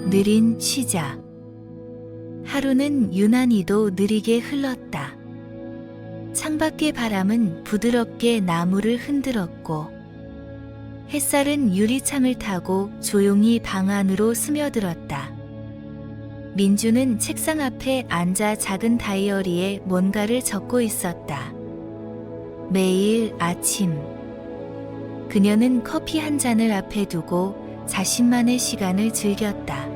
느린 시작. 하루는 유난히도 느리게 흘렀다. 창밖의 바람은 부드럽게 나무를 흔들었고 햇살은 유리창을 타고 조용히 방 안으로 스며들었다. 민주는 책상 앞에 앉아 작은 다이어리에 뭔가를 적고 있었다. 매일 아침 그녀는 커피 한 잔을 앞에 두고 자신만의 시간을 즐겼다.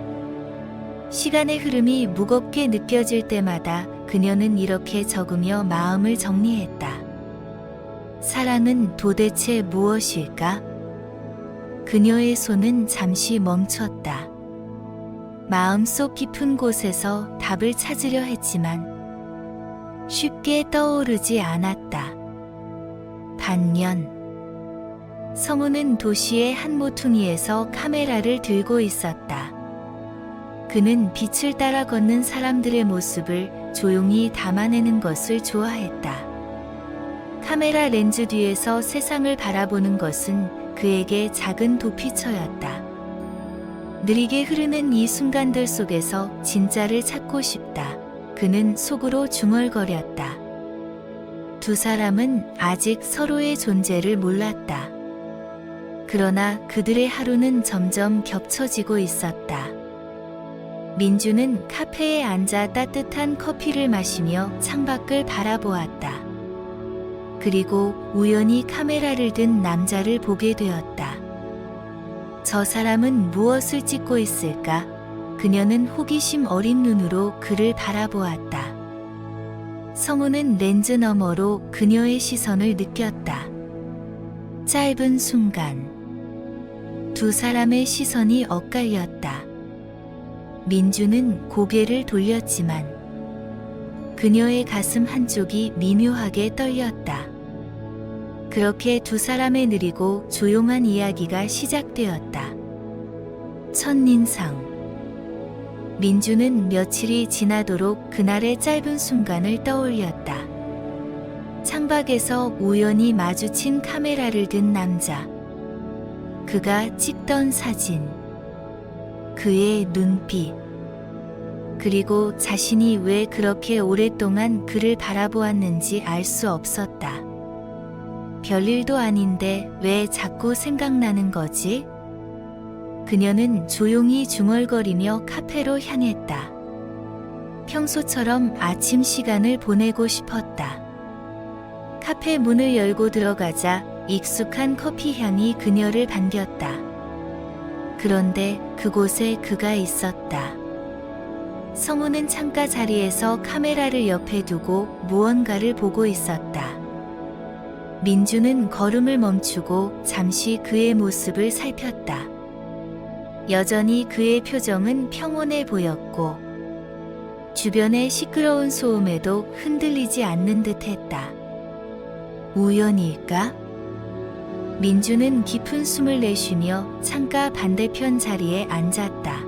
시간의 흐름이 무겁게 느껴질 때마다 그녀는 이렇게 적으며 마음을 정리했다. 사랑은 도대체 무엇일까? 그녀의 손은 잠시 멈췄다. 마음속 깊은 곳에서 답을 찾으려 했지만 쉽게 떠오르지 않았다. 반면 성우는 도시의 한 모퉁이에서 카메라를 들고 있었다. 그는 빛을 따라 걷는 사람들의 모습을 조용히 담아내는 것을 좋아했다. 카메라 렌즈 뒤에서 세상을 바라보는 것은 그에게 작은 도피처였다. 느리게 흐르는 이 순간들 속에서 진짜를 찾고 싶다. 그는 속으로 중얼거렸다. 두 사람은 아직 서로의 존재를 몰랐다. 그러나 그들의 하루는 점점 겹쳐지고 있었다. 민주는 카페에 앉아 따뜻한 커피를 마시며 창밖을 바라보았다. 그리고 우연히 카메라를 든 남자를 보게 되었다. 저 사람은 무엇을 찍고 있을까? 그녀는 호기심 어린 눈으로 그를 바라보았다. 성우는 렌즈 너머로 그녀의 시선을 느꼈다. 짧은 순간 두 사람의 시선이 엇갈렸다. 민주는 고개를 돌렸지만 그녀의 가슴 한쪽이 미묘하게 떨렸다. 그렇게 두 사람의 느리고 조용한 이야기가 시작되었다. 첫인상. 민주는 며칠이 지나도록 그날의 짧은 순간을 떠올렸다. 창밖에서 우연히 마주친 카메라를 든 남자. 그가 찍던 사진. 그의 눈빛. 그리고 자신이 왜 그렇게 오랫동안 그를 바라보았는지 알 수 없었다. 별일도 아닌데 왜 자꾸 생각나는 거지? 그녀는 조용히 중얼거리며 카페로 향했다. 평소처럼 아침 시간을 보내고 싶었다. 카페 문을 열고 들어가자 익숙한 커피 향이 그녀를 반겼다. 그런데 그곳에 그가 있었다. 성우는 창가 자리에서 카메라를 옆에 두고 무언가를 보고 있었다. 민주는 걸음을 멈추고 잠시 그의 모습을 살폈다. 여전히 그의 표정은 평온해 보였고 주변의 시끄러운 소음에도 흔들리지 않는 듯했다. 우연일까? 민주는 깊은 숨을 내쉬며 창가 반대편 자리에 앉았다.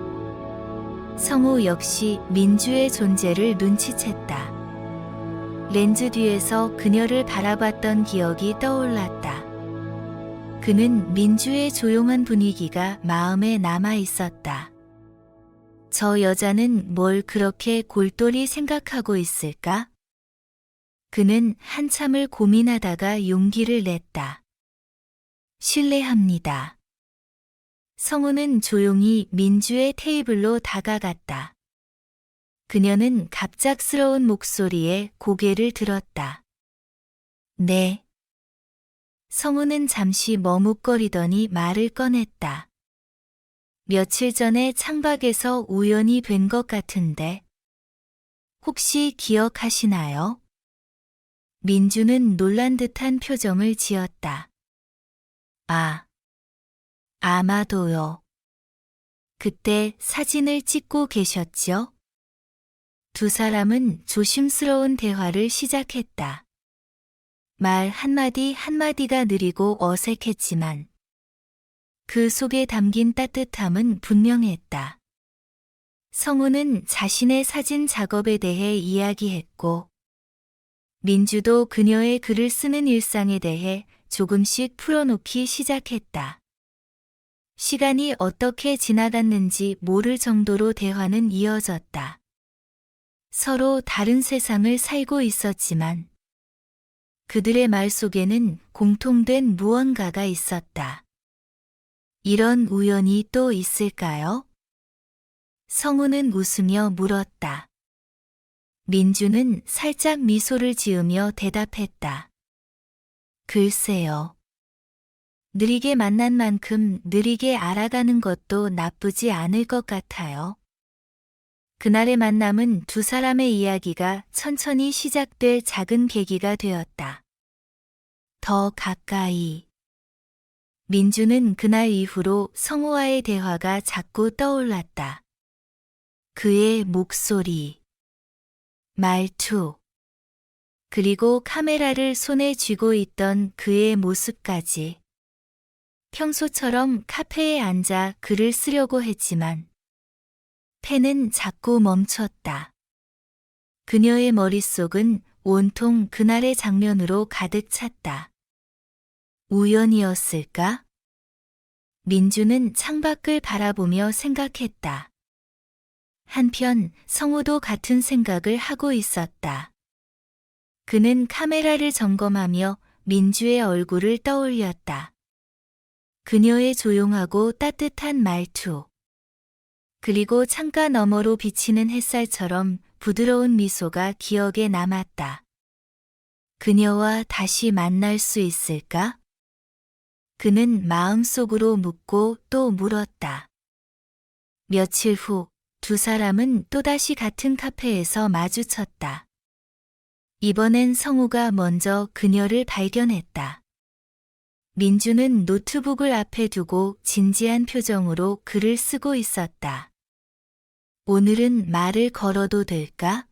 성우 역시 민주의 존재를 눈치챘다. 렌즈 뒤에서 그녀를 바라봤던 기억이 떠올랐다. 그는 민주의 조용한 분위기가 마음에 남아 있었다. 저 여자는 뭘 그렇게 골똘히 생각하고 있을까? 그는 한참을 고민하다가 용기를 냈다. 실례합니다. 성우는 조용히 민주의 테이블로 다가갔다. 그녀는 갑작스러운 목소리에 고개를 들었다. 네. 성우는 잠시 머뭇거리더니 말을 꺼냈다. 며칠 전에 창밖에서 우연히 뵌 것 같은데 혹시 기억하시나요? 민주는 놀란 듯한 표정을 지었다. 아, 아마도요. 그때 사진을 찍고 계셨죠? 두 사람은 조심스러운 대화를 시작했다. 말 한마디 한마디가 느리고 어색했지만 그 속에 담긴 따뜻함은 분명했다. 성우는 자신의 사진 작업에 대해 이야기했고 민주도 그녀의 글을 쓰는 일상에 대해 조금씩 풀어놓기 시작했다. 시간이 어떻게 지나갔는지 모를 정도로 대화는 이어졌다. 서로 다른 세상을 살고 있었지만 그들의 말 속에는 공통된 무언가가 있었다. 이런 우연이 또 있을까요? 성우는 웃으며 물었다. 민주는 살짝 미소를 지으며 대답했다. 글쎄요. 느리게 만난 만큼 느리게 알아가는 것도 나쁘지 않을 것 같아요. 그날의 만남은 두 사람의 이야기가 천천히 시작될 작은 계기가 되었다. 더 가까이. 민주는 그날 이후로 성우와의 대화가 자꾸 떠올랐다. 그의 목소리, 말투, 그리고 카메라를 손에 쥐고 있던 그의 모습까지. 평소처럼 카페에 앉아 글을 쓰려고 했지만 펜은 자꾸 멈췄다. 그녀의 머릿속은 온통 그날의 장면으로 가득 찼다. 우연이었을까? 민주는 창밖을 바라보며 생각했다. 한편 성우도 같은 생각을 하고 있었다. 그는 카메라를 점검하며 민주의 얼굴을 떠올렸다. 그녀의 조용하고 따뜻한 말투. 그리고 창가 너머로 비치는 햇살처럼 부드러운 미소가 기억에 남았다. 그녀와 다시 만날 수 있을까? 그는 마음속으로 묻고 또 물었다. 며칠 후 두 사람은 또다시 같은 카페에서 마주쳤다. 이번엔 성우가 먼저 그녀를 발견했다. 민주는 노트북을 앞에 두고 진지한 표정으로 글을 쓰고 있었다. 오늘은 말을 걸어도 될까?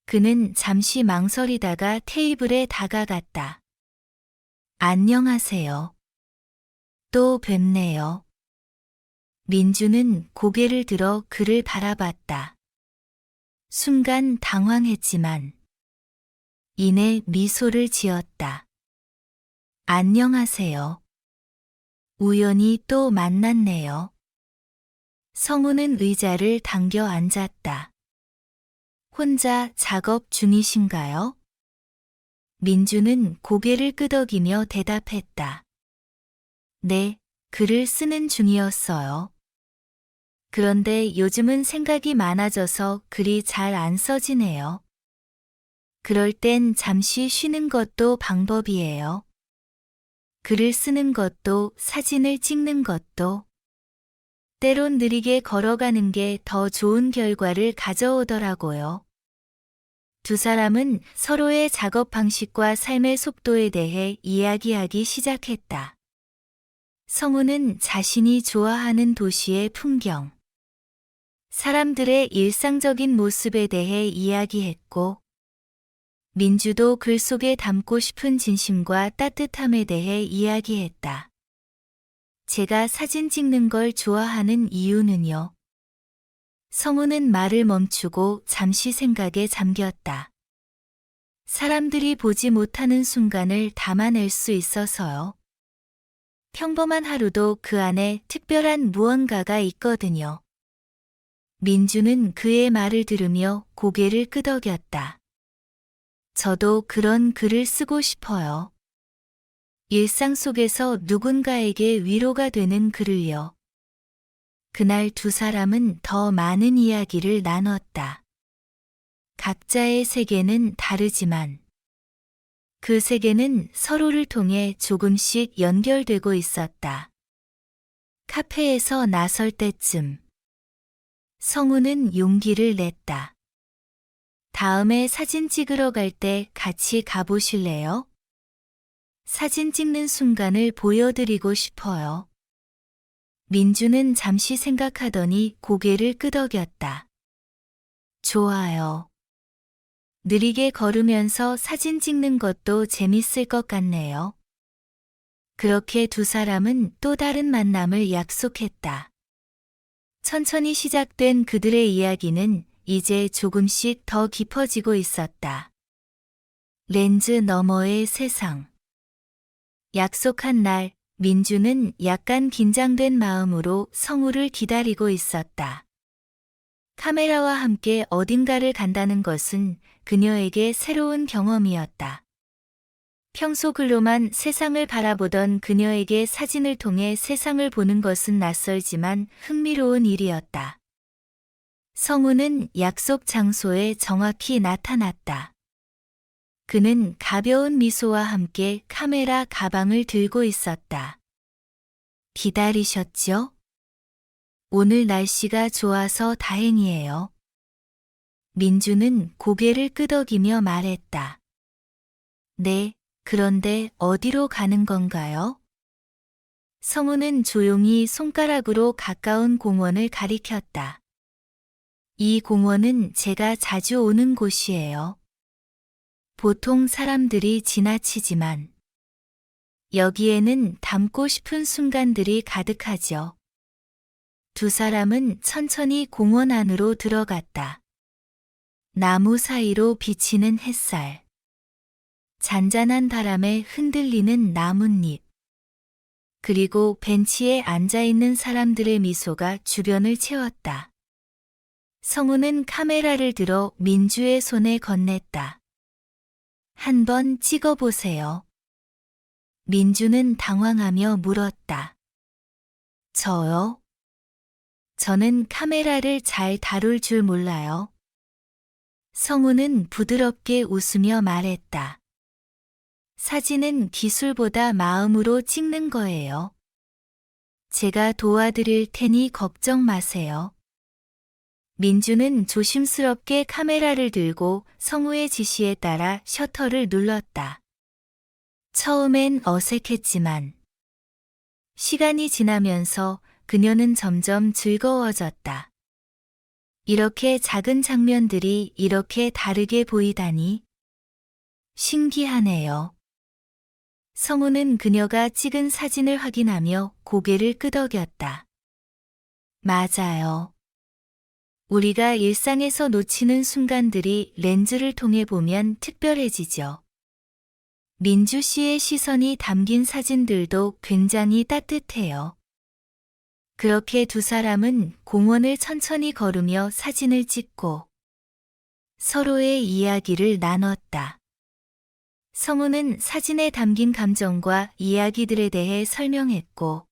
그는 잠시 망설이다가 테이블에 다가갔다. 안녕하세요. 또 뵙네요. 민주는 고개를 들어 그를 바라봤다. 순간 당황했지만 이내 미소를 지었다. 안녕하세요. 우연히 또 만났네요. 성우는 의자를 당겨 앉았다. 혼자 작업 중이신가요? 민주는 고개를 끄덕이며 대답했다. 네, 글을 쓰는 중이었어요. 그런데 요즘은 생각이 많아져서 글이 잘 안 써지네요. 그럴 땐 잠시 쉬는 것도 방법이에요. 글을 쓰는 것도 사진을 찍는 것도 때론 느리게 걸어가는 게 더 좋은 결과를 가져오더라고요. 두 사람은 서로의 작업 방식과 삶의 속도에 대해 이야기하기 시작했다. 성우는 자신이 좋아하는 도시의 풍경, 사람들의 일상적인 모습에 대해 이야기했고, 민주도 글 속에 담고 싶은 진심과 따뜻함에 대해 이야기했다. 제가 사진 찍는 걸 좋아하는 이유는요. 성우는 말을 멈추고 잠시 생각에 잠겼다. 사람들이 보지 못하는 순간을 담아낼 수 있어서요. 평범한 하루도 그 안에 특별한 무언가가 있거든요. 민주는 그의 말을 들으며 고개를 끄덕였다. 저도 그런 글을 쓰고 싶어요. 일상 속에서 누군가에게 위로가 되는 글을요. 그날 두 사람은 더 많은 이야기를 나눴다. 각자의 세계는 다르지만 그 세계는 서로를 통해 조금씩 연결되고 있었다. 카페에서 나설 때쯤 성우는 용기를 냈다. 다음에 사진 찍으러 갈 때 같이 가보실래요? 사진 찍는 순간을 보여드리고 싶어요. 민주는 잠시 생각하더니 고개를 끄덕였다. 좋아요. 느리게 걸으면서 사진 찍는 것도 재밌을 것 같네요. 그렇게 두 사람은 또 다른 만남을 약속했다. 천천히 시작된 그들의 이야기는 이제 조금씩 더 깊어지고 있었다. 렌즈 너머의 세상. 약속한 날, 민주는 약간 긴장된 마음으로 성우를 기다리고 있었다. 카메라와 함께 어딘가를 간다는 것은 그녀에게 새로운 경험이었다. 평소 글로만 세상을 바라보던 그녀에게 사진을 통해 세상을 보는 것은 낯설지만 흥미로운 일이었다. 성우는 약속 장소에 정확히 나타났다. 그는 가벼운 미소와 함께 카메라 가방을 들고 있었다. 기다리셨죠? 오늘 날씨가 좋아서 다행이에요. 민주는 고개를 끄덕이며 말했다. 네, 그런데 어디로 가는 건가요? 성우는 조용히 손가락으로 가까운 공원을 가리켰다. 이 공원은 제가 자주 오는 곳이에요. 보통 사람들이 지나치지만 여기에는 담고 싶은 순간들이 가득하죠. 두 사람은 천천히 공원 안으로 들어갔다. 나무 사이로 비치는 햇살. 잔잔한 바람에 흔들리는 나뭇잎. 그리고 벤치에 앉아있는 사람들의 미소가 주변을 채웠다. 성우는 카메라를 들어 민주의 손에 건넸다. 한번 찍어보세요. 민주는 당황하며 물었다. 저요? 저는 카메라를 잘 다룰 줄 몰라요. 성우는 부드럽게 웃으며 말했다. 사진은 기술보다 마음으로 찍는 거예요. 제가 도와드릴 테니 걱정 마세요. 민주는 조심스럽게 카메라를 들고 성우의 지시에 따라 셔터를 눌렀다. 처음엔 어색했지만 시간이 지나면서 그녀는 점점 즐거워졌다. 이렇게 작은 장면들이 이렇게 다르게 보이다니 신기하네요. 성우는 그녀가 찍은 사진을 확인하며 고개를 끄덕였다. 맞아요. 우리가 일상에서 놓치는 순간들이 렌즈를 통해 보면 특별해지죠. 민주 씨의 시선이 담긴 사진들도 굉장히 따뜻해요. 그렇게 두 사람은 공원을 천천히 걸으며 사진을 찍고 서로의 이야기를 나눴다. 성우는 사진에 담긴 감정과 이야기들에 대해 설명했고,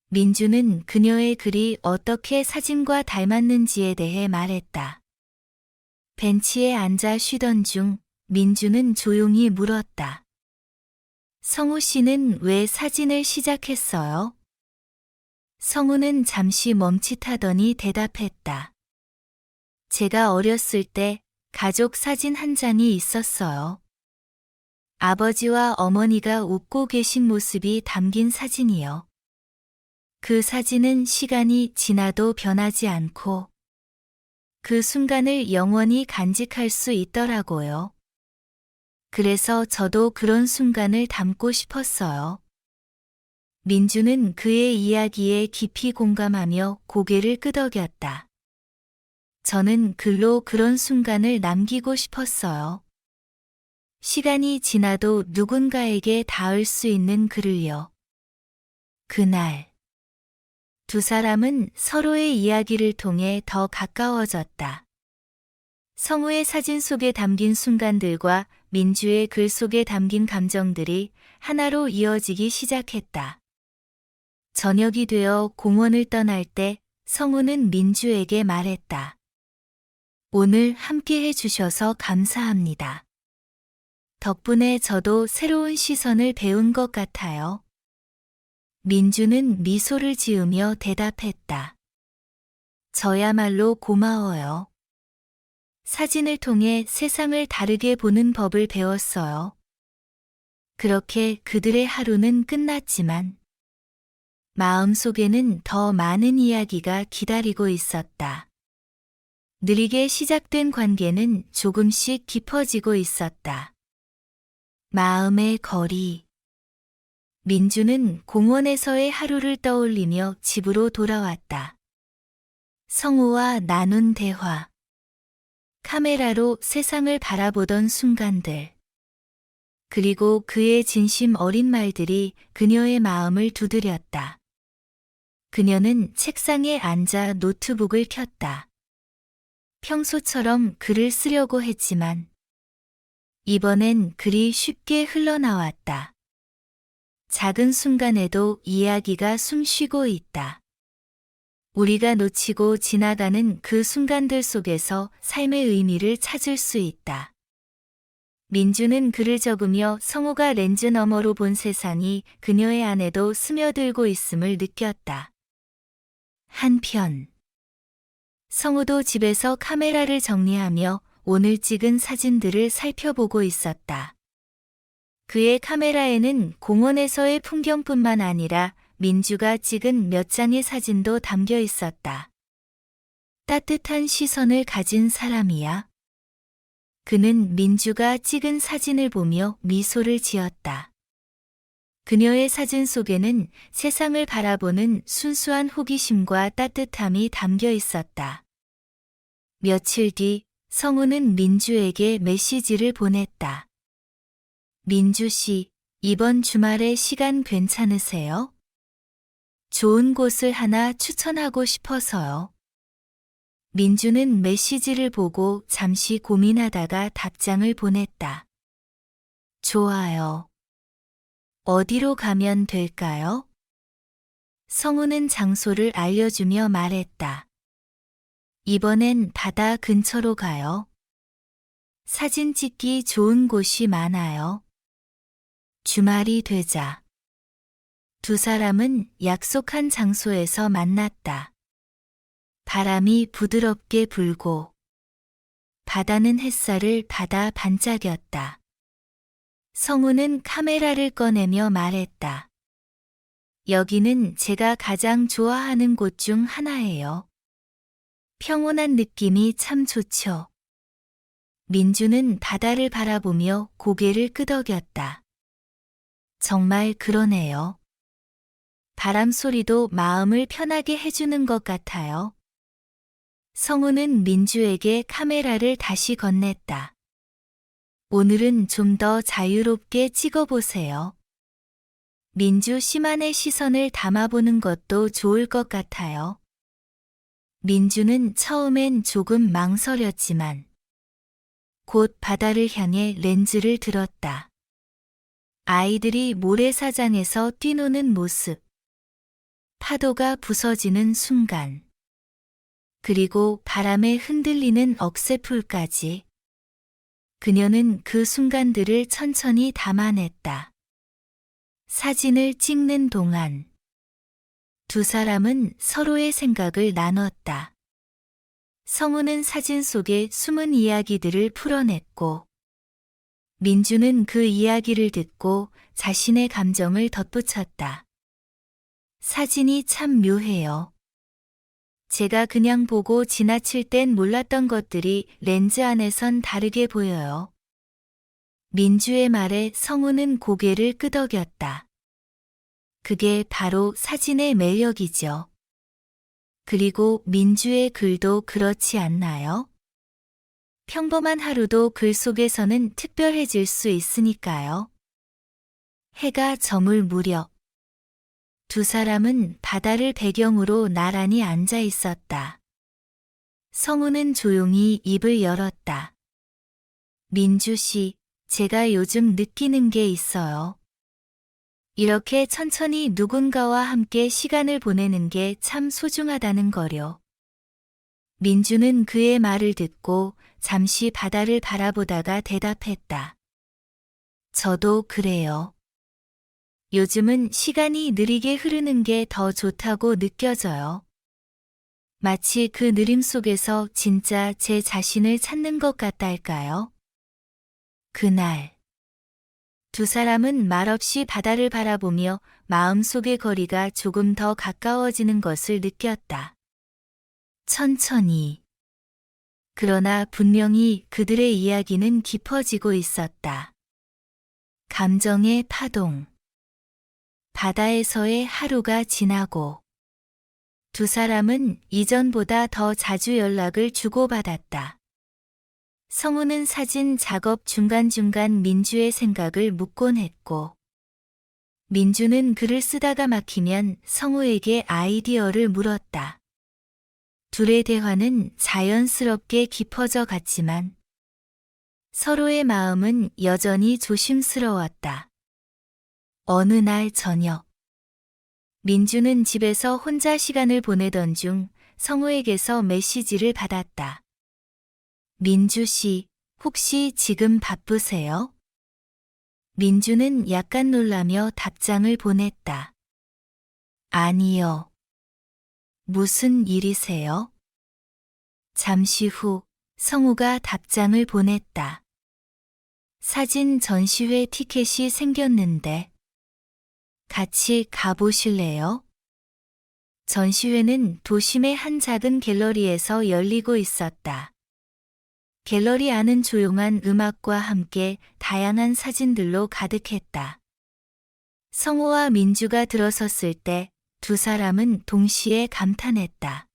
민주는 그녀의 글이 어떻게 사진과 닮았는지에 대해 말했다. 벤치에 앉아 쉬던 중 민주는 조용히 물었다. 성우 씨는 왜 사진을 시작했어요? 성우는 잠시 멈칫하더니 대답했다. 제가 어렸을 때 가족 사진 한 장이 있었어요. 아버지와 어머니가 웃고 계신 모습이 담긴 사진이요. 그 사진은 시간이 지나도 변하지 않고 그 순간을 영원히 간직할 수 있더라고요. 그래서 저도 그런 순간을 담고 싶었어요. 민주는 그의 이야기에 깊이 공감하며 고개를 끄덕였다. 저는 글로 그런 순간을 남기고 싶었어요. 시간이 지나도 누군가에게 닿을 수 있는 글을요. 그날 두 사람은 서로의 이야기를 통해 더 가까워졌다. 성우의 사진 속에 담긴 순간들과 민주의 글 속에 담긴 감정들이 하나로 이어지기 시작했다. 저녁이 되어 공원을 떠날 때 성우는 민주에게 말했다. 오늘 함께 해주셔서 감사합니다. 덕분에 저도 새로운 시선을 배운 것 같아요. 민주는 미소를 지으며 대답했다. 저야말로 고마워요. 사진을 통해 세상을 다르게 보는 법을 배웠어요. 그렇게 그들의 하루는 끝났지만 마음속에는 더 많은 이야기가 기다리고 있었다. 느리게 시작된 관계는 조금씩 깊어지고 있었다. 마음의 거리. 민주는 공원에서의 하루를 떠올리며 집으로 돌아왔다. 성우와 나눈 대화. 카메라로 세상을 바라보던 순간들. 그리고 그의 진심 어린 말들이 그녀의 마음을 두드렸다. 그녀는 책상에 앉아 노트북을 켰다. 평소처럼 글을 쓰려고 했지만 이번엔 글이 쉽게 흘러나왔다. 작은 순간에도 이야기가 숨쉬고 있다. 우리가 놓치고 지나가는 그 순간들 속에서 삶의 의미를 찾을 수 있다. 민주는 글을 적으며 성우가 렌즈 너머로 본 세상이 그녀의 안에도 스며들고 있음을 느꼈다. 한편 성우도 집에서 카메라를 정리하며 오늘 찍은 사진들을 살펴보고 있었다. 그의 카메라에는 공원에서의 풍경뿐만 아니라 민주가 찍은 몇 장의 사진도 담겨 있었다. 따뜻한 시선을 가진 사람이야. 그는 민주가 찍은 사진을 보며 미소를 지었다. 그녀의 사진 속에는 세상을 바라보는 순수한 호기심과 따뜻함이 담겨 있었다. 며칠 뒤 성우는 민주에게 메시지를 보냈다. 민주 씨, 이번 주말에 시간 괜찮으세요? 좋은 곳을 하나 추천하고 싶어서요. 민주는 메시지를 보고 잠시 고민하다가 답장을 보냈다. 좋아요. 어디로 가면 될까요? 성우는 장소를 알려주며 말했다. 이번엔 바다 근처로 가요. 사진 찍기 좋은 곳이 많아요. 주말이 되자 두 사람은 약속한 장소에서 만났다. 바람이 부드럽게 불고 바다는 햇살을 받아 반짝였다. 성우는 카메라를 꺼내며 말했다. 여기는 제가 가장 좋아하는 곳 중 하나예요. 평온한 느낌이 참 좋죠. 민주는 바다를 바라보며 고개를 끄덕였다. 정말 그러네요. 바람 소리도 마음을 편하게 해주는 것 같아요. 성우는 민주에게 카메라를 다시 건넸다. 오늘은 좀 더 자유롭게 찍어보세요. 민주 씨만의 시선을 담아보는 것도 좋을 것 같아요. 민주는 처음엔 조금 망설였지만 곧 바다를 향해 렌즈를 들었다. 아이들이 모래사장에서 뛰노는 모습, 파도가 부서지는 순간, 그리고 바람에 흔들리는 억새풀까지. 그녀는 그 순간들을 천천히 담아냈다. 사진을 찍는 동안 두 사람은 서로의 생각을 나눴다. 성우는 사진 속의 숨은 이야기들을 풀어냈고, 민주는 그 이야기를 듣고 자신의 감정을 덧붙였다. 사진이 참 묘해요. 제가 그냥 보고 지나칠 땐 몰랐던 것들이 렌즈 안에선 다르게 보여요. 민주의 말에 성우는 고개를 끄덕였다. 그게 바로 사진의 매력이죠. 그리고 민주의 글도 그렇지 않나요? 평범한 하루도 글 속에서는 특별해질 수 있으니까요. 해가 저물 무렵 두 사람은 바다를 배경으로 나란히 앉아 있었다. 성우는 조용히 입을 열었다. 민주 씨, 제가 요즘 느끼는 게 있어요. 이렇게 천천히 누군가와 함께 시간을 보내는 게 참 소중하다는 거요. 민주는 그의 말을 듣고 잠시 바다를 바라보다가 대답했다. 저도 그래요. 요즘은 시간이 느리게 흐르는 게 더 좋다고 느껴져요. 마치 그 느림 속에서 진짜 제 자신을 찾는 것 같달까요? 그날 두 사람은 말없이 바다를 바라보며 마음속의 거리가 조금 더 가까워지는 것을 느꼈다. 천천히. 그러나 분명히 그들의 이야기는 깊어지고 있었다. 감정의 파동. 바다에서의 하루가 지나고 두 사람은 이전보다 더 자주 연락을 주고받았다. 성우는 사진 작업 중간중간 민주의 생각을 묻곤 했고, 민주는 글을 쓰다가 막히면 성우에게 아이디어를 물었다. 둘의 대화는 자연스럽게 깊어져 갔지만 서로의 마음은 여전히 조심스러웠다. 어느 날 저녁, 민주는 집에서 혼자 시간을 보내던 중 성우에게서 메시지를 받았다. 민주 씨, 혹시 지금 바쁘세요? 민주는 약간 놀라며 답장을 보냈다. 아니요. 무슨 일이세요? 잠시 후 성우가 답장을 보냈다. 사진 전시회 티켓이 생겼는데 같이 가보실래요? 전시회는 도심의 한 작은 갤러리에서 열리고 있었다. 갤러리 안은 조용한 음악과 함께 다양한 사진들로 가득했다. 성우와 민주가 들어섰을 때 두 사람은 동시에 감탄했다.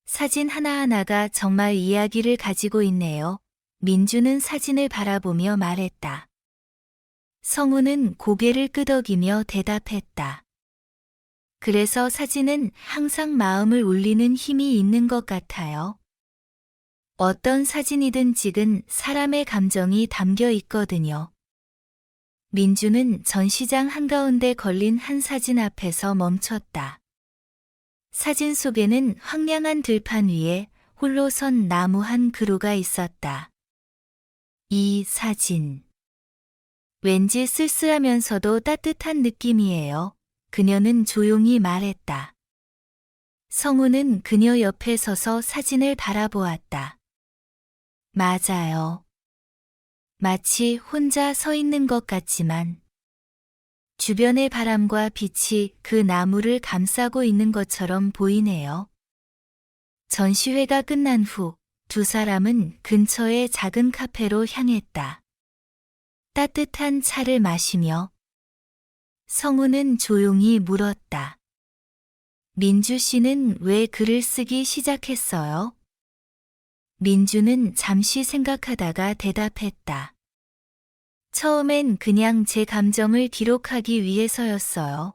사진 하나하나가 정말 이야기를 가지고 있네요. 민주는 사진을 바라보며 말했다. 성우는 고개를 끄덕이며 대답했다. 그래서 사진은 항상 마음을 울리는 힘이 있는 것 같아요. 어떤 사진이든 찍은 사람의 감정이 담겨 있거든요. 민주는 전시장 한가운데 걸린 한 사진 앞에서 멈췄다. 사진 속에는 황량한 들판 위에 홀로 선 나무 한 그루가 있었다. 이 사진. 왠지 쓸쓸하면서도 따뜻한 느낌이에요. 그녀는 조용히 말했다. 성우는 그녀 옆에 서서 사진을 바라보았다. 맞아요. 마치 혼자 서 있는 것 같지만 주변의 바람과 빛이 그 나무를 감싸고 있는 것처럼 보이네요. 전시회가 끝난 후 두 사람은 근처의 작은 카페로 향했다. 따뜻한 차를 마시며 성우는 조용히 물었다. 민주 씨는 왜 글을 쓰기 시작했어요? 민주는 잠시 생각하다가 대답했다. 처음엔 그냥 제 감정을 기록하기 위해서였어요.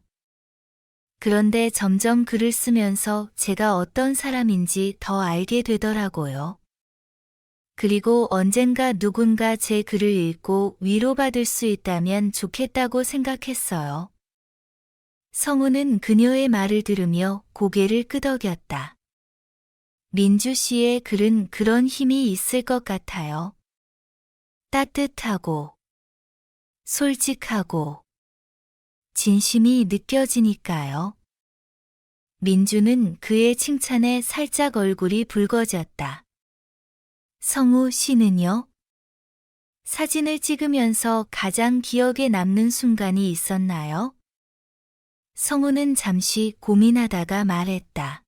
그런데 점점 글을 쓰면서 제가 어떤 사람인지 더 알게 되더라고요. 그리고 언젠가 누군가 제 글을 읽고 위로받을 수 있다면 좋겠다고 생각했어요. 성우는 그녀의 말을 들으며 고개를 끄덕였다. 민주 씨의 글은 그런 힘이 있을 것 같아요. 따뜻하고, 솔직하고, 진심이 느껴지니까요. 민주는 그의 칭찬에 살짝 얼굴이 붉어졌다. 성우 씨는요? 사진을 찍으면서 가장 기억에 남는 순간이 있었나요? 성우는 잠시 고민하다가 말했다.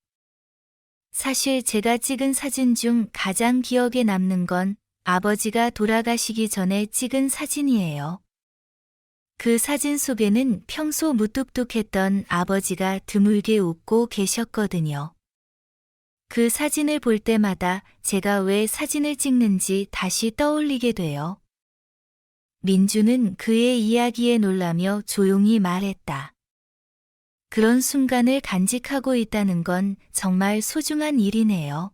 사실 제가 찍은 사진 중 가장 기억에 남는 건 아버지가 돌아가시기 전에 찍은 사진이에요. 그 사진 속에는 평소 무뚝뚝했던 아버지가 드물게 웃고 계셨거든요. 그 사진을 볼 때마다 제가 왜 사진을 찍는지 다시 떠올리게 돼요. 민주는 그의 이야기에 놀라며 조용히 말했다. 그런 순간을 간직하고 있다는 건 정말 소중한 일이네요.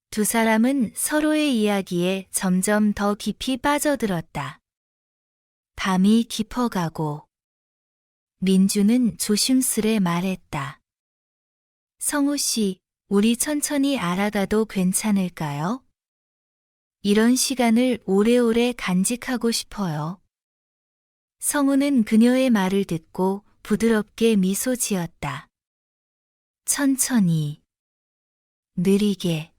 두 사람은 서로의 이야기에 점점 더 깊이 빠져들었다. 밤이 깊어가고 민주는 조심스레 말했다. 성우 씨, 우리 천천히 알아가도 괜찮을까요? 이런 시간을 오래오래 간직하고 싶어요. 성우는 그녀의 말을 듣고 부드럽게 미소 지었다. 천천히, 느리게,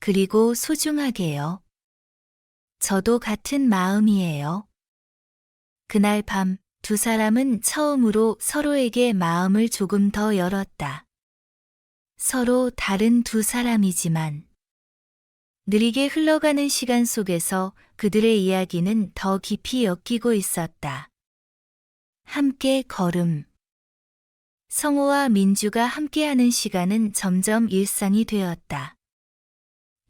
그리고 소중하게요. 저도 같은 마음이에요. 그날 밤 두 사람은 처음으로 서로에게 마음을 조금 더 열었다. 서로 다른 두 사람이지만 느리게 흘러가는 시간 속에서 그들의 이야기는 더 깊이 엮이고 있었다. 함께 걸음. 성우와 민주가 함께하는 시간은 점점 일상이 되었다.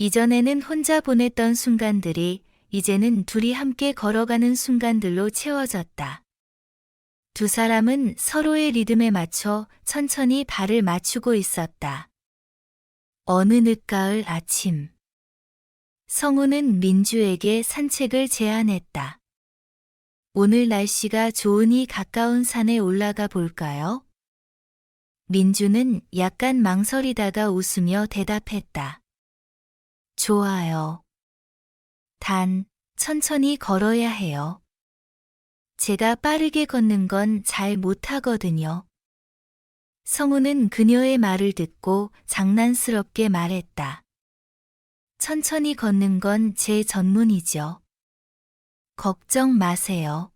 이전에는 혼자 보냈던 순간들이 이제는 둘이 함께 걸어가는 순간들로 채워졌다. 두 사람은 서로의 리듬에 맞춰 천천히 발을 맞추고 있었다. 어느 늦가을 아침. 성우는 민주에게 산책을 제안했다. 오늘 날씨가 좋으니 가까운 산에 올라가 볼까요? 민주는 약간 망설이다가 웃으며 대답했다. 좋아요. 단, 천천히 걸어야 해요. 제가 빠르게 걷는 건 잘 못하거든요. 성우는 그녀의 말을 듣고 장난스럽게 말했다. 천천히 걷는 건 제 전문이죠. 걱정 마세요.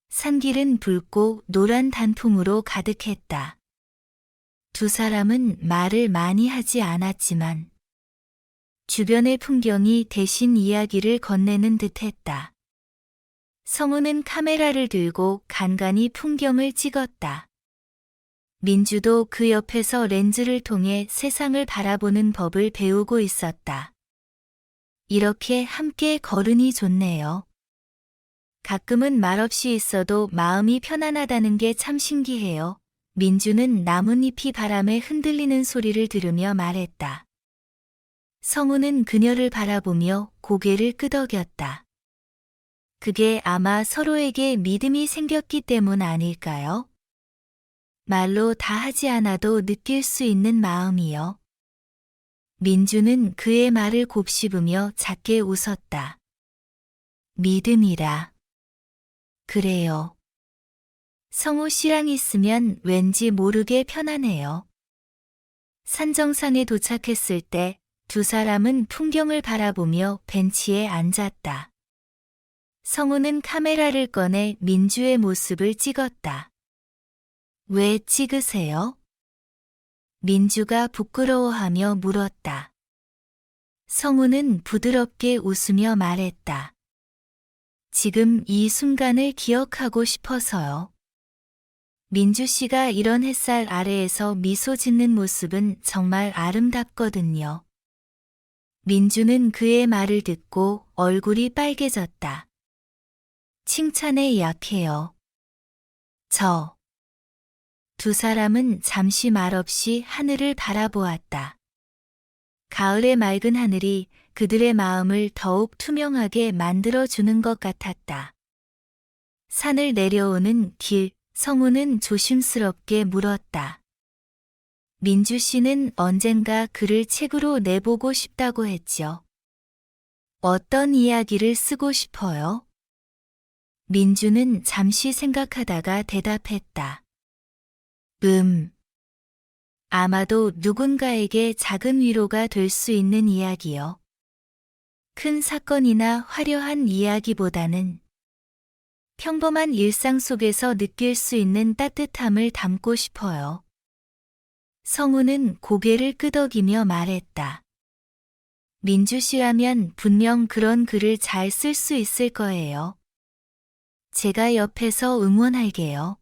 산길은 붉고 노란 단풍으로 가득했다. 두 사람은 말을 많이 하지 않았지만 주변의 풍경이 대신 이야기를 건네는 듯했다. 성우는 카메라를 들고 간간히 풍경을 찍었다. 민주도 그 옆에서 렌즈를 통해 세상을 바라보는 법을 배우고 있었다. 이렇게 함께 걸으니 좋네요. 가끔은 말없이 있어도 마음이 편안하다는 게 참 신기해요. 민주는 나뭇잎이 바람에 흔들리는 소리를 들으며 말했다. 성우는 그녀를 바라보며 고개를 끄덕였다. 그게 아마 서로에게 믿음이 생겼기 때문 아닐까요? 말로 다 하지 않아도 느낄 수 있는 마음이요. 민주는 그의 말을 곱씹으며 작게 웃었다. 믿음이라. 그래요. 성우 씨랑 있으면 왠지 모르게 편안해요. 산 정상에 도착했을 때 두 사람은 풍경을 바라보며 벤치에 앉았다. 성우는 카메라를 꺼내 민주의 모습을 찍었다. 왜 찍으세요? 민주가 부끄러워하며 물었다. 성우는 부드럽게 웃으며 말했다. 지금 이 순간을 기억하고 싶어서요. 민주 씨가 이런 햇살 아래에서 미소 짓는 모습은 정말 아름답거든요. 민주는 그의 말을 듣고 얼굴이 빨개졌다. 칭찬에 약해요. 두 사람은 잠시 말없이 하늘을 바라보았다. 가을의 맑은 하늘이 그들의 마음을 더욱 투명하게 만들어주는 것 같았다. 산을 내려오는 길, 성우는 조심스럽게 물었다. 민주 씨는 언젠가 글을 책으로 내보고 싶다고 했죠. 어떤 이야기를 쓰고 싶어요? 민주는 잠시 생각하다가 대답했다. 아마도 누군가에게 작은 위로가 될 수 있는 이야기요. 큰 사건이나 화려한 이야기보다는 평범한 일상 속에서 느낄 수 있는 따뜻함을 담고 싶어요. 성우는 고개를 끄덕이며 말했다. 민주 씨라면 분명 그런 글을 잘 쓸 수 있을 거예요. 제가 옆에서 응원할게요.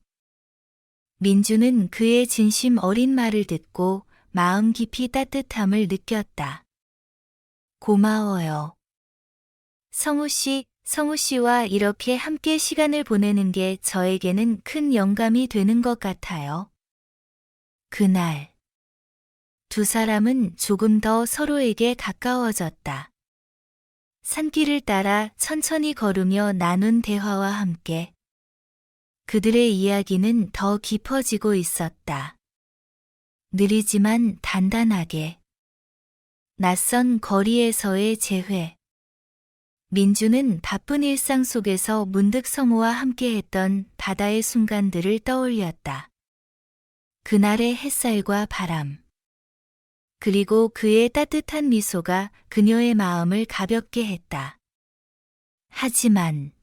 민주는 그의 진심 어린 말을 듣고 마음 깊이 따뜻함을 느꼈다. 고마워요. 성우 씨와 이렇게 함께 시간을 보내는 게 저에게는 큰 영감이 되는 것 같아요. 그날, 두 사람은 조금 더 서로에게 가까워졌다. 산길을 따라 천천히 걸으며 나눈 대화와 함께 그들의 이야기는 더 깊어지고 있었다. 느리지만 단단하게. 낯선 거리에서의 재회. 민주는 바쁜 일상 속에서 문득 성우와 함께했던 바다의 순간들을 떠올렸다. 그날의 햇살과 바람. 그리고 그의 따뜻한 미소가 그녀의 마음을 가볍게 했다. 하지만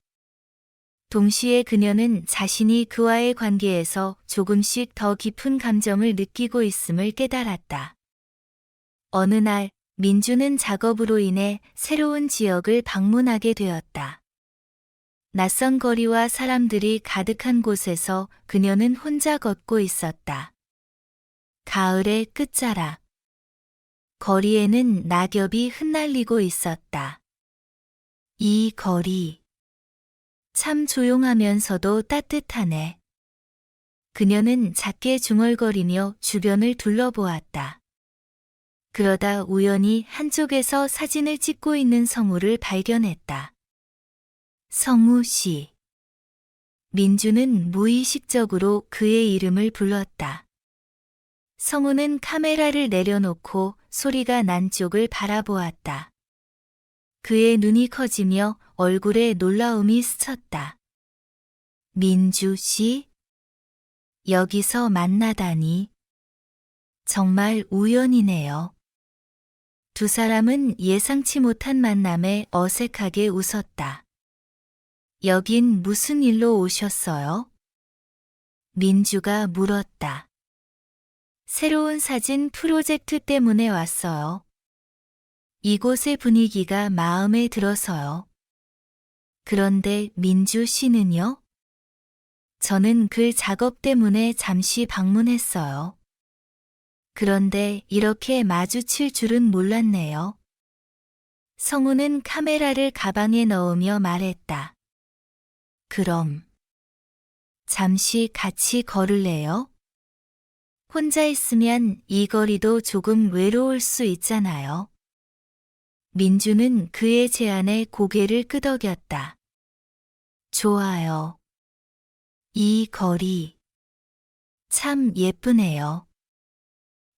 동시에 그녀는 자신이 그와의 관계에서 조금씩 더 깊은 감정을 느끼고 있음을 깨달았다. 어느 날 민주는 작업으로 인해 새로운 지역을 방문하게 되었다. 낯선 거리와 사람들이 가득한 곳에서 그녀는 혼자 걷고 있었다. 가을의 끝자락. 거리에는 낙엽이 흩날리고 있었다. 이 거리. 참 조용하면서도 따뜻하네. 그녀는 작게 중얼거리며 주변을 둘러보았다. 그러다 우연히 한쪽에서 사진을 찍고 있는 성우를 발견했다. 성우 씨. 민주는 무의식적으로 그의 이름을 불렀다. 성우는 카메라를 내려놓고 소리가 난 쪽을 바라보았다. 그의 눈이 커지며 얼굴에 놀라움이 스쳤다. 민주 씨? 여기서 만나다니. 정말 우연이네요. 두 사람은 예상치 못한 만남에 어색하게 웃었다. 여긴 무슨 일로 오셨어요? 민주가 물었다. 새로운 사진 프로젝트 때문에 왔어요. 이곳의 분위기가 마음에 들어서요. 그런데 민주 씨는요? 저는 그 작업 때문에 잠시 방문했어요. 그런데 이렇게 마주칠 줄은 몰랐네요. 성우는 카메라를 가방에 넣으며 말했다. 그럼 잠시 같이 걸을래요? 혼자 있으면 이 거리도 조금 외로울 수 있잖아요. 민주는 그의 제안에 고개를 끄덕였다. 좋아요. 이 거리 참 예쁘네요.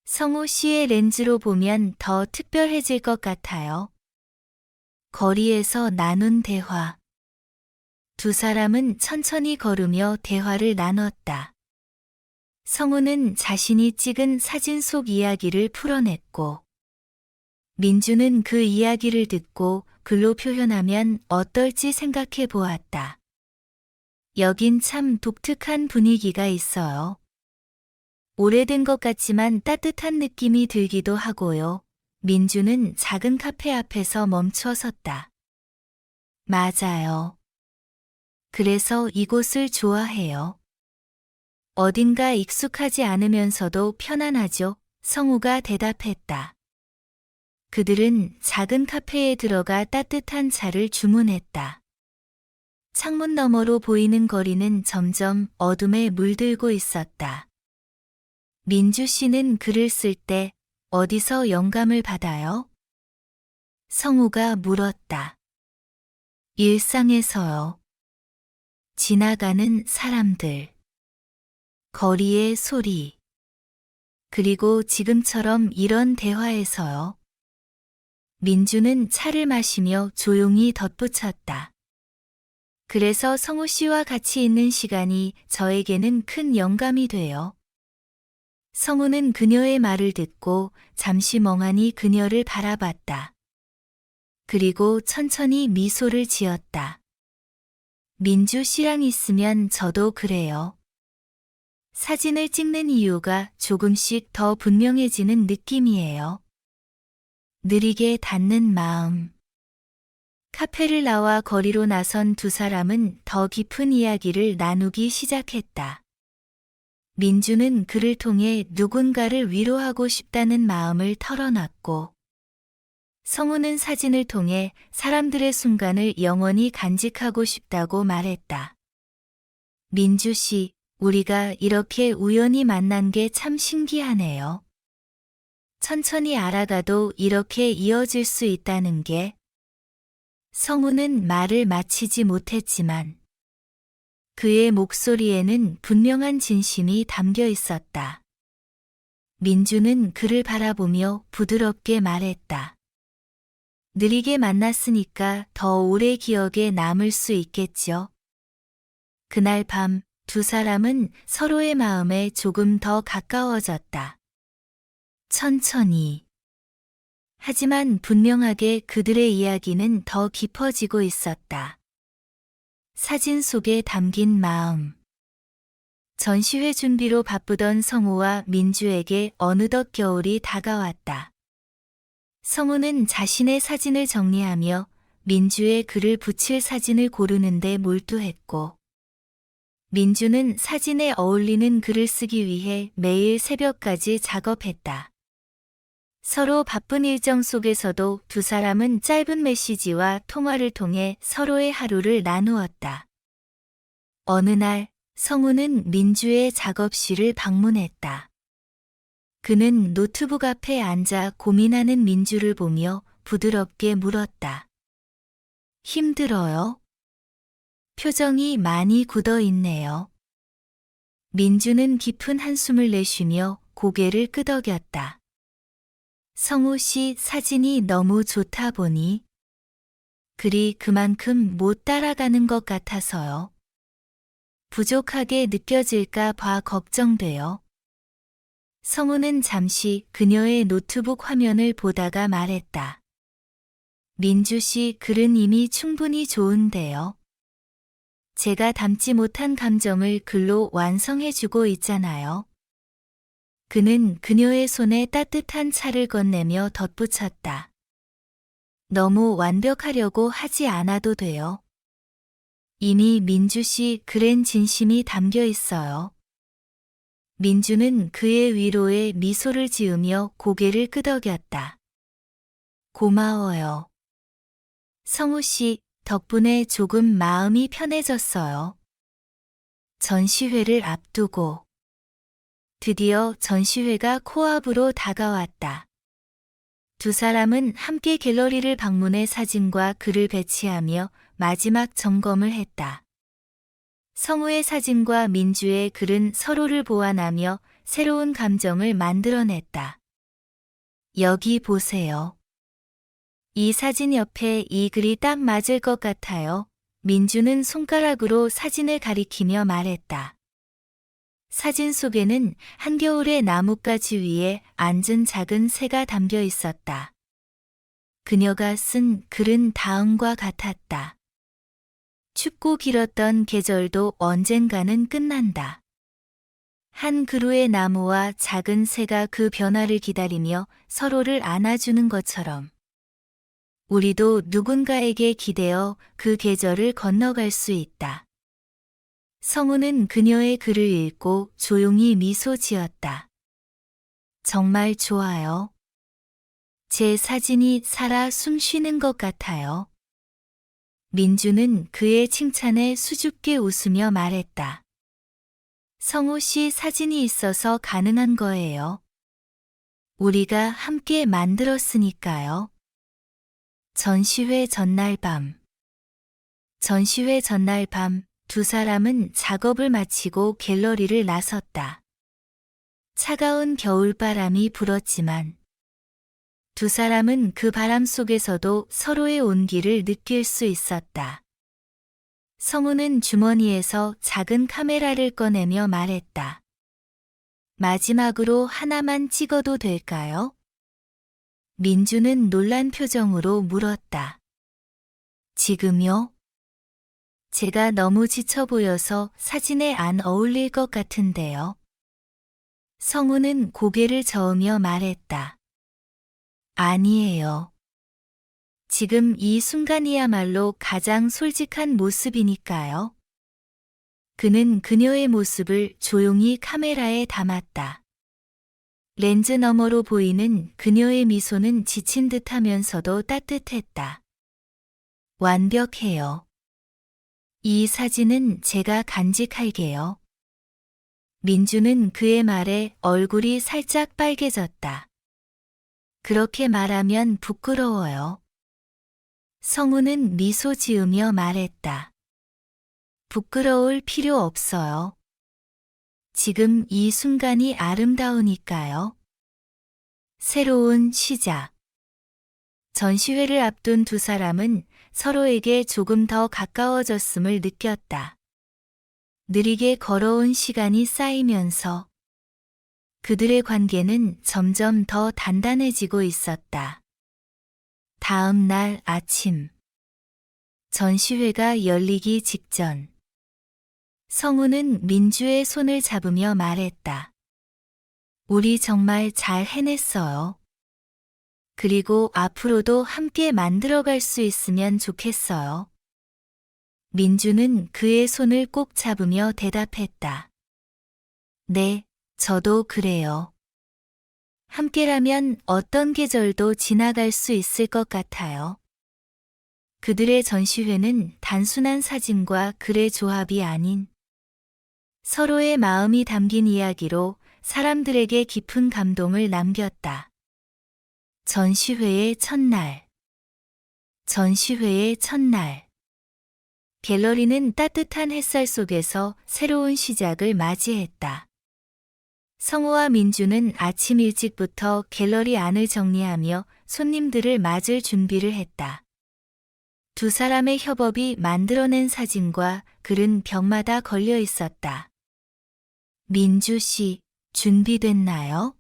성우 씨의 렌즈로 보면 더 특별해질 것 같아요. 거리에서 나눈 대화. 두 사람은 천천히 걸으며 대화를 나눴다. 성우는 자신이 찍은 사진 속 이야기를 풀어냈고, 민주는 그 이야기를 듣고 글로 표현하면 어떨지 생각해 보았다. 여긴 참 독특한 분위기가 있어요. 오래된 것 같지만 따뜻한 느낌이 들기도 하고요. 민주는 작은 카페 앞에서 멈춰 섰다. 맞아요. 그래서 이곳을 좋아해요. 어딘가 익숙하지 않으면서도 편안하죠. 성우가 대답했다. 그들은 작은 카페에 들어가 따뜻한 차를 주문했다. 창문 너머로 보이는 거리는 점점 어둠에 물들고 있었다. 민주 씨는 글을 쓸 때 어디서 영감을 받아요? 성우가 물었다. 일상에서요. 지나가는 사람들. 거리의 소리. 그리고 지금처럼 이런 대화에서요. 민주는 차를 마시며 조용히 덧붙였다. 그래서 성우 씨와 같이 있는 시간이 저에게는 큰 영감이 돼요. 성우는 그녀의 말을 듣고 잠시 멍하니 그녀를 바라봤다. 그리고 천천히 미소를 지었다. 민주 씨랑 있으면 저도 그래요. 사진을 찍는 이유가 조금씩 더 분명해지는 느낌이에요. 느리게 닿는 마음. 카페를 나와 거리로 나선 두 사람은 더 깊은 이야기를 나누기 시작했다. 민주는 그를 통해 누군가를 위로하고 싶다는 마음을 털어놨고, 성우는 사진을 통해 사람들의 순간을 영원히 간직하고 싶다고 말했다. 민주 씨, 우리가 이렇게 우연히 만난 게 참 신기하네요. 천천히 알아가도 이렇게 이어질 수 있다는 게. 성우는 말을 마치지 못했지만 그의 목소리에는 분명한 진심이 담겨 있었다. 민주는 그를 바라보며 부드럽게 말했다. 느리게 만났으니까 더 오래 기억에 남을 수 있겠죠. 그날 밤 두 사람은 서로의 마음에 조금 더 가까워졌다. 천천히. 하지만 분명하게 그들의 이야기는 더 깊어지고 있었다. 사진 속에 담긴 마음. 전시회 준비로 바쁘던 성우와 민주에게 어느덧 겨울이 다가왔다. 성우는 자신의 사진을 정리하며 민주의 글을 붙일 사진을 고르는데 몰두했고, 민주는 사진에 어울리는 글을 쓰기 위해 매일 새벽까지 작업했다. 서로 바쁜 일정 속에서도 두 사람은 짧은 메시지와 통화를 통해 서로의 하루를 나누었다. 어느 날 성우는 민주의 작업실을 방문했다. 그는 노트북 앞에 앉아 고민하는 민주를 보며 부드럽게 물었다. 힘들어요? 표정이 많이 굳어 있네요. 민주는 깊은 한숨을 내쉬며 고개를 끄덕였다. 성우 씨 사진이 너무 좋다 보니 글이 그만큼 못 따라가는 것 같아서요. 부족하게 느껴질까 봐 걱정돼요. 성우는 잠시 그녀의 노트북 화면을 보다가 말했다. 민주 씨 글은 이미 충분히 좋은데요. 제가 담지 못한 감정을 글로 완성해주고 있잖아요. 그는 그녀의 손에 따뜻한 차를 건네며 덧붙였다. 너무 완벽하려고 하지 않아도 돼요. 이미 민주 씨 글엔 진심이 담겨 있어요. 민주는 그의 위로에 미소를 지으며 고개를 끄덕였다. 고마워요. 성우 씨 덕분에 조금 마음이 편해졌어요. 전시회를 앞두고 드디어 전시회가 코앞으로 다가왔다. 두 사람은 함께 갤러리를 방문해 사진과 글을 배치하며 마지막 점검을 했다. 성우의 사진과 민주의 글은 서로를 보완하며 새로운 감정을 만들어냈다. 여기 보세요. 이 사진 옆에 이 글이 딱 맞을 것 같아요. 민주는 손가락으로 사진을 가리키며 말했다. 사진 속에는 한겨울의 나뭇가지 위에 앉은 작은 새가 담겨 있었다. 그녀가 쓴 글은 다음과 같았다. 춥고 길었던 계절도 언젠가는 끝난다. 한 그루의 나무와 작은 새가 그 변화를 기다리며 서로를 안아주는 것처럼 우리도 누군가에게 기대어 그 계절을 건너갈 수 있다. 성우는 그녀의 글을 읽고 조용히 미소 지었다. 정말 좋아요. 제 사진이 살아 숨쉬는 것 같아요. 민주는 그의 칭찬에 수줍게 웃으며 말했다. 성우 씨 사진이 있어서 가능한 거예요. 우리가 함께 만들었으니까요. 전시회 전날 밤. 전시회 전날 밤 두 사람은 작업을 마치고 갤러리를 나섰다. 차가운 겨울바람이 불었지만 두 사람은 그 바람 속에서도 서로의 온기를 느낄 수 있었다. 성우는 주머니에서 작은 카메라를 꺼내며 말했다. 마지막으로 하나만 찍어도 될까요? 민주는 놀란 표정으로 물었다. 지금요? 제가 너무 지쳐 보여서 사진에 안 어울릴 것 같은데요. 성우는 고개를 저으며 말했다. 아니에요. 지금 이 순간이야말로 가장 솔직한 모습이니까요. 그는 그녀의 모습을 조용히 카메라에 담았다. 렌즈 너머로 보이는 그녀의 미소는 지친 듯하면서도 따뜻했다. 완벽해요. 이 사진은 제가 간직할게요. 민주는 그의 말에 얼굴이 살짝 빨개졌다. 그렇게 말하면 부끄러워요. 성우는 미소 지으며 말했다. 부끄러울 필요 없어요. 지금 이 순간이 아름다우니까요. 새로운 시작. 전시회를 앞둔 두 사람은 서로에게 조금 더 가까워졌음을 느꼈다. 느리게 걸어온 시간이 쌓이면서 그들의 관계는 점점 더 단단해지고 있었다. 다음 날 아침. 전시회가 열리기 직전. 성우는 민주의 손을 잡으며 말했다. 우리 정말 잘 해냈어요. 그리고 앞으로도 함께 만들어갈 수 있으면 좋겠어요. 민주는 그의 손을 꼭 잡으며 대답했다. 네, 저도 그래요. 함께라면 어떤 계절도 지나갈 수 있을 것 같아요. 그들의 전시회는 단순한 사진과 글의 조합이 아닌 서로의 마음이 담긴 이야기로 사람들에게 깊은 감동을 남겼다. 전시회의 첫날. 전시회의 첫날. 갤러리는 따뜻한 햇살 속에서 새로운 시작을 맞이했다. 성우와 민주는 아침 일찍부터 갤러리 안을 정리하며 손님들을 맞을 준비를 했다. 두 사람의 협업이 만들어낸 사진과 글은 벽마다 걸려 있었다. 민주 씨, 준비됐나요?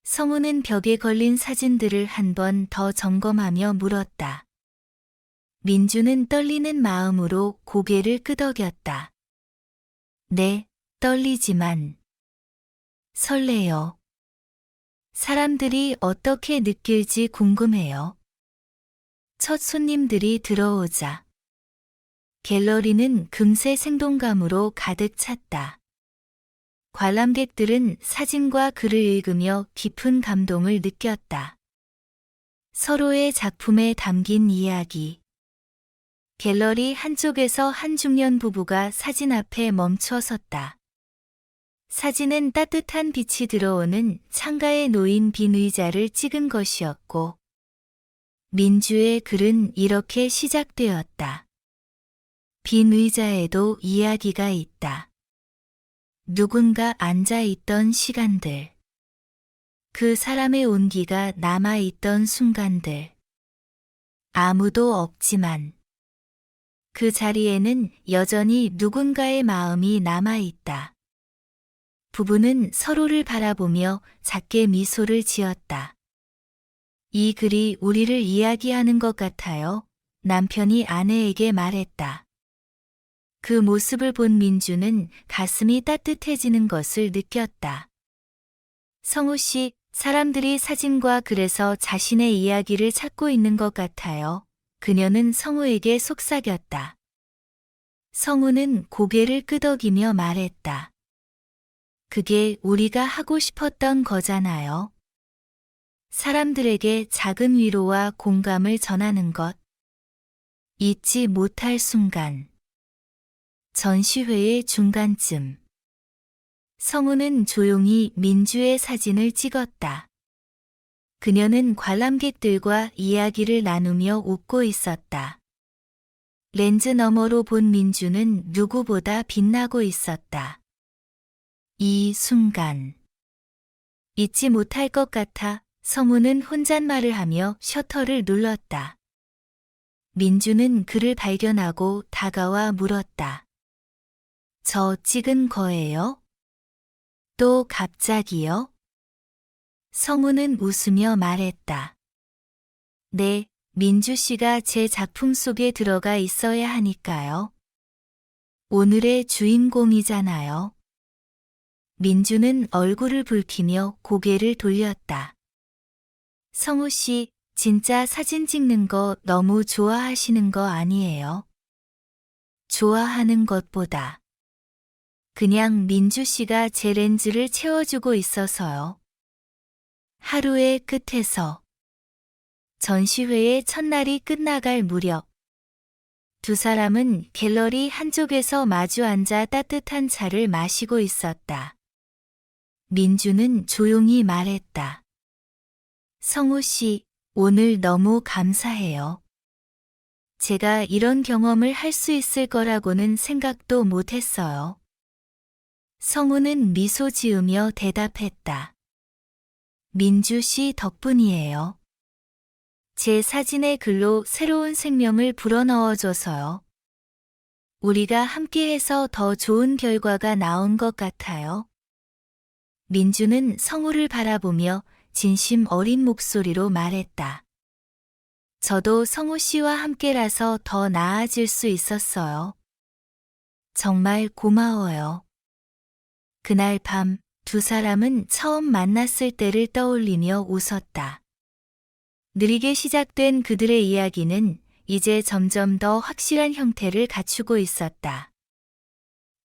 성우는 벽에 걸린 사진들을 한 번 더 점검하며 물었다. 민주는 떨리는 마음으로 고개를 끄덕였다. 네, 떨리지만 설레요. 사람들이 어떻게 느낄지 궁금해요. 첫 손님들이 들어오자 갤러리는 금세 생동감으로 가득 찼다. 관람객들은 사진과 글을 읽으며 깊은 감동을 느꼈다. 서로의 작품에 담긴 이야기. 갤러리 한쪽에서 한 중년 부부가 사진 앞에 멈춰 섰다. 사진은 따뜻한 빛이 들어오는 창가에 놓인 빈 의자를 찍은 것이었고, 민주의 글은 이렇게 시작되었다. 빈 의자에도 이야기가 있다. 누군가 앉아있던 시간들. 그 사람의 온기가 남아있던 순간들. 아무도 없지만 그 자리에는 여전히 누군가의 마음이 남아있다. 부부는 서로를 바라보며 작게 미소를 지었다. 이 글이 우리를 이야기하는 것 같아요. 남편이 아내에게 말했다. 그 모습을 본 민주는 가슴이 따뜻해지는 것을 느꼈다. 성우 씨, 사람들이 사진과 글에서 자신의 이야기를 찾고 있는 것 같아요. 그녀는 성우에게 속삭였다. 성우는 고개를 끄덕이며 말했다. 그게 우리가 하고 싶었던 거잖아요. 사람들에게 작은 위로와 공감을 전하는 것. 잊지 못할 순간. 전시회의 중간쯤. 성우는 조용히 민주의 사진을 찍었다. 그녀는 관람객들과 이야기를 나누며 웃고 있었다. 렌즈 너머로 본 민주는 누구보다 빛나고 있었다. 이 순간. 잊지 못할 것 같아 성우는 혼잣말을 하며 셔터를 눌렀다. 민주는 그를 발견하고 다가와 물었다. 저 찍은 거예요? 또 갑자기요? 성우는 웃으며 말했다. 네, 민주 씨가 제 작품 속에 들어가 있어야 하니까요. 오늘의 주인공이잖아요. 민주는 얼굴을 붉히며 고개를 돌렸다. 성우 씨, 진짜 사진 찍는 거 너무 좋아하시는 거 아니에요? 좋아하는 것보다 그냥 민주 씨가 제 렌즈를 채워주고 있어서요. 하루의 끝에서 전시회의 첫날이 끝나갈 무렵 두 사람은 갤러리 한쪽에서 마주 앉아 따뜻한 차를 마시고 있었다. 민주는 조용히 말했다. 성우 씨, 오늘 너무 감사해요. 제가 이런 경험을 할 수 있을 거라고는 생각도 못했어요. 성우는 미소 지으며 대답했다. 민주 씨 덕분이에요. 제 사진의 글로 새로운 생명을 불어넣어줘서요. 우리가 함께해서 더 좋은 결과가 나온 것 같아요. 민주는 성우를 바라보며 진심 어린 목소리로 말했다. 저도 성우 씨와 함께라서 더 나아질 수 있었어요. 정말 고마워요. 그날 밤 두 사람은 처음 만났을 때를 떠올리며 웃었다. 느리게 시작된 그들의 이야기는 이제 점점 더 확실한 형태를 갖추고 있었다.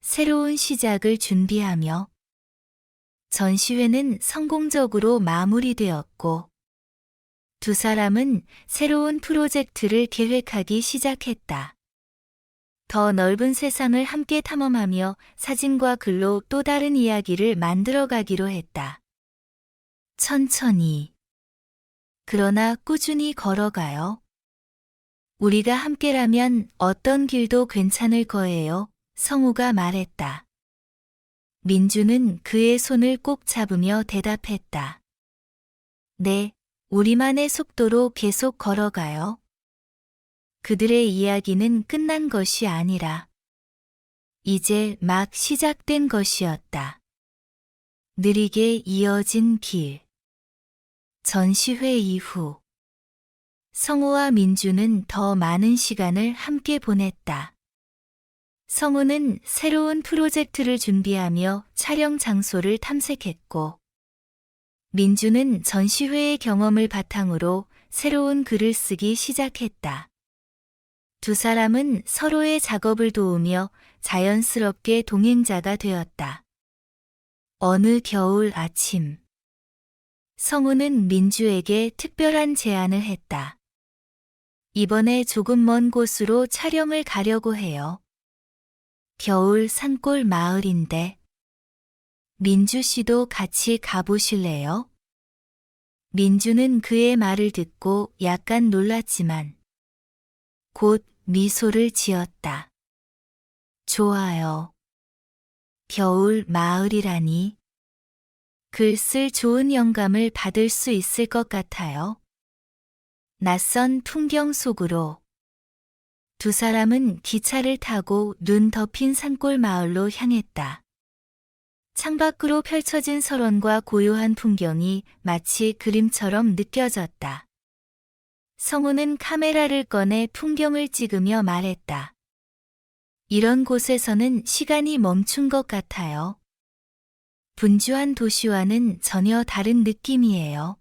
새로운 시작을 준비하며 전시회는 성공적으로 마무리되었고 두 사람은 새로운 프로젝트를 계획하기 시작했다. 더 넓은 세상을 함께 탐험하며 사진과 글로 또 다른 이야기를 만들어가기로 했다. 천천히. 그러나 꾸준히 걸어가요. 우리가 함께라면 어떤 길도 괜찮을 거예요. 성우가 말했다. 민주는 그의 손을 꼭 잡으며 대답했다. 네, 우리만의 속도로 계속 걸어가요. 그들의 이야기는 끝난 것이 아니라 이제 막 시작된 것이었다. 느리게 이어진 길. 전시회 이후 성우와 민주는 더 많은 시간을 함께 보냈다. 성우는 새로운 프로젝트를 준비하며 촬영 장소를 탐색했고 민주는 전시회의 경험을 바탕으로 새로운 글을 쓰기 시작했다. 두 사람은 서로의 작업을 도우며 자연스럽게 동행자가 되었다. 어느 겨울 아침, 성우는 민주에게 특별한 제안을 했다. 이번에 조금 먼 곳으로 촬영을 가려고 해요. 겨울 산골 마을인데 민주 씨도 같이 가보실래요? 민주는 그의 말을 듣고 약간 놀랐지만 곧 미소를 지었다. 좋아요. 겨울 마을이라니. 글 쓸 좋은 영감을 받을 수 있을 것 같아요. 낯선 풍경 속으로 두 사람은 기차를 타고 눈 덮인 산골 마을로 향했다. 창밖으로 펼쳐진 설원과 고요한 풍경이 마치 그림처럼 느껴졌다. 성우는 카메라를 꺼내 풍경을 찍으며 말했다. 이런 곳에서는 시간이 멈춘 것 같아요. 분주한 도시와는 전혀 다른 느낌이에요.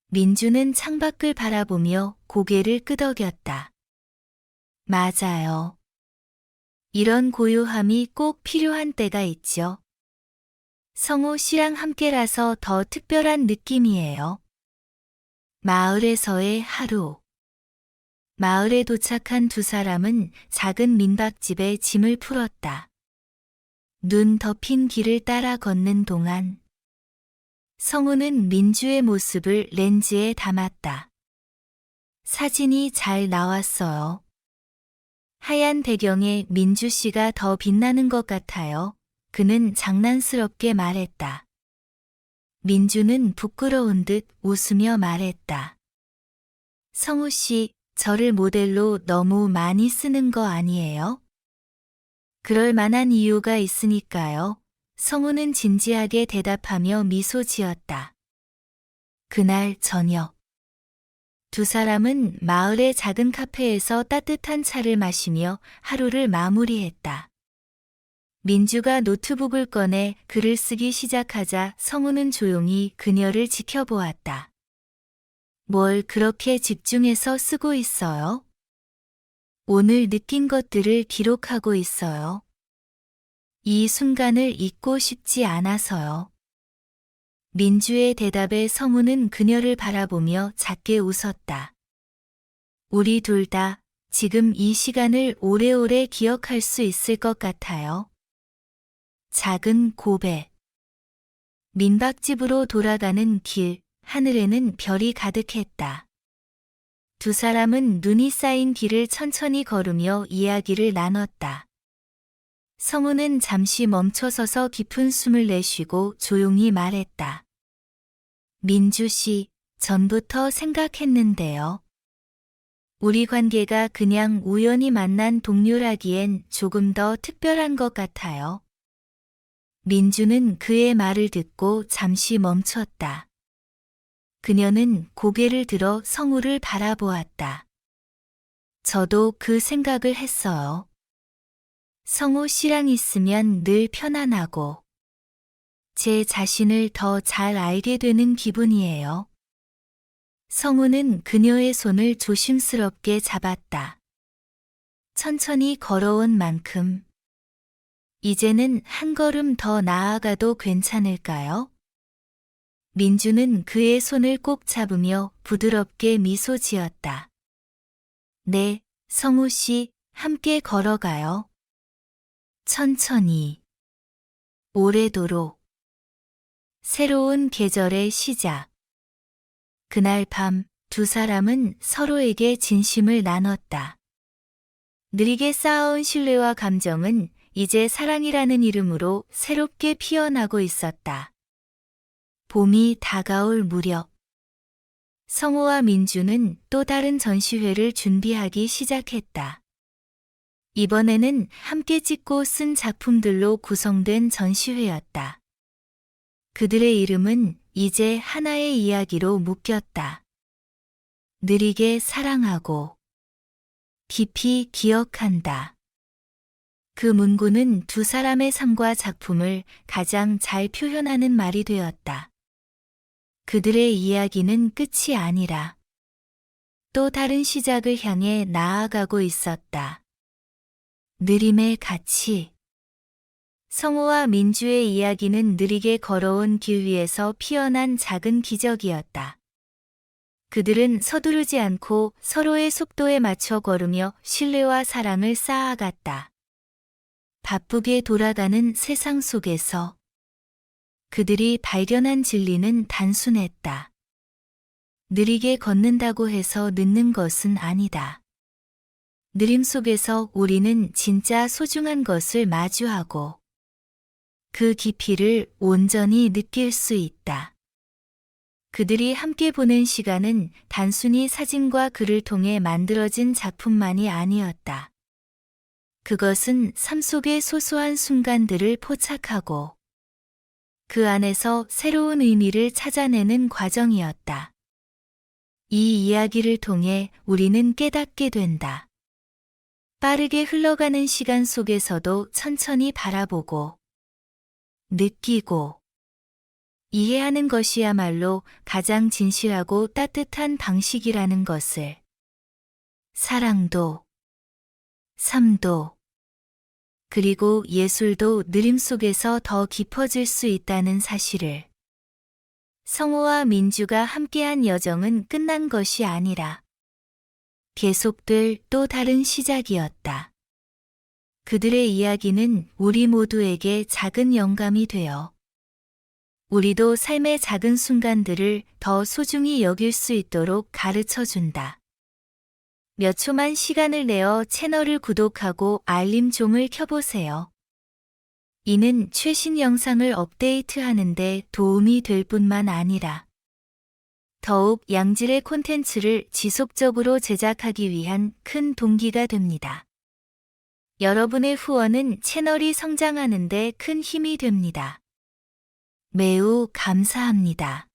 민주는 창밖을 바라보며 고개를 끄덕였다. 맞아요. 이런 고요함이 꼭 필요한 때가 있죠. 성우 씨랑 함께라서 더 특별한 느낌이에요. 마을에서의 하루. 마을에 도착한 두 사람은 작은 민박집에 짐을 풀었다. 눈 덮인 길을 따라 걷는 동안 성우는 민주의 모습을 렌즈에 담았다. 사진이 잘 나왔어요. 하얀 배경에 민주 씨가 더 빛나는 것 같아요. 그는 장난스럽게 말했다. 민주는 부끄러운 듯 웃으며 말했다. 성우 씨, 저를 모델로 너무 많이 쓰는 거 아니에요? 그럴 만한 이유가 있으니까요. 성우는 진지하게 대답하며 미소 지었다. 그날 저녁. 두 사람은 마을의 작은 카페에서 따뜻한 차를 마시며 하루를 마무리했다. 민주가 노트북을 꺼내 글을 쓰기 시작하자 성우는 조용히 그녀를 지켜보았다. 뭘 그렇게 집중해서 쓰고 있어요? 오늘 느낀 것들을 기록하고 있어요. 이 순간을 잊고 싶지 않아서요. 민주의 대답에 성우는 그녀를 바라보며 작게 웃었다. 우리 둘 다 지금 이 시간을 오래오래 기억할 수 있을 것 같아요. 작은 고백. 민박집으로 돌아가는 길, 하늘에는 별이 가득했다. 두 사람은 눈이 쌓인 길을 천천히 걸으며 이야기를 나눴다. 성우는 잠시 멈춰서서 깊은 숨을 내쉬고 조용히 말했다. 민주 씨, 전부터 생각했는데요. 우리 관계가 그냥 우연히 만난 동료라기엔 조금 더 특별한 것 같아요. 민주는 그의 말을 듣고 잠시 멈췄다. 그녀는 고개를 들어 성우를 바라보았다. 저도 그 생각을 했어요. 성우 씨랑 있으면 늘 편안하고 제 자신을 더 잘 알게 되는 기분이에요. 성우는 그녀의 손을 조심스럽게 잡았다. 천천히 걸어온 만큼 이제는 한 걸음 더 나아가도 괜찮을까요? 민주는 그의 손을 꼭 잡으며 부드럽게 미소 지었다. 네, 성우 씨, 함께 걸어가요. 천천히. 오래도록. 새로운 계절의 시작. 그날 밤 두 사람은 서로에게 진심을 나눴다. 느리게 쌓아온 신뢰와 감정은 이제 사랑이라는 이름으로 새롭게 피어나고 있었다. 봄이 다가올 무렵. 성우와 민주는 또 다른 전시회를 준비하기 시작했다. 이번에는 함께 찍고 쓴 작품들로 구성된 전시회였다. 그들의 이름은 이제 하나의 이야기로 묶였다. 느리게 사랑하고 깊이 기억한다. 그 문구는 두 사람의 삶과 작품을 가장 잘 표현하는 말이 되었다. 그들의 이야기는 끝이 아니라 또 다른 시작을 향해 나아가고 있었다. 느림의 가치. 성우와 민주의 이야기는 느리게 걸어온 길 위에서 피어난 작은 기적이었다. 그들은 서두르지 않고 서로의 속도에 맞춰 걸으며 신뢰와 사랑을 쌓아갔다. 바쁘게 돌아가는 세상 속에서 그들이 발견한 진리는 단순했다. 느리게 걷는다고 해서 늦는 것은 아니다. 느림 속에서 우리는 진짜 소중한 것을 마주하고 그 깊이를 온전히 느낄 수 있다. 그들이 함께 보낸 시간은 단순히 사진과 글을 통해 만들어진 작품만이 아니었다. 그것은 삶 속의 소소한 순간들을 포착하고 그 안에서 새로운 의미를 찾아내는 과정이었다. 이 이야기를 통해 우리는 깨닫게 된다. 빠르게 흘러가는 시간 속에서도 천천히 바라보고 느끼고 이해하는 것이야말로 가장 진실하고 따뜻한 방식이라는 것을. 사랑도, 삶도, 그리고 예술도 느림 속에서 더 깊어질 수 있다는 사실을. 성우와 민주가 함께한 여정은 끝난 것이 아니라 계속될 또 다른 시작이었다. 그들의 이야기는 우리 모두에게 작은 영감이 되어 우리도 삶의 작은 순간들을 더 소중히 여길 수 있도록 가르쳐 준다. 몇 초만 시간을 내어 채널을 구독하고 알림종을 켜보세요. 이는 최신 영상을 업데이트하는 데 도움이 될 뿐만 아니라 더욱 양질의 콘텐츠를 지속적으로 제작하기 위한 큰 동기가 됩니다. 여러분의 후원은 채널이 성장하는 데 큰 힘이 됩니다. 매우 감사합니다.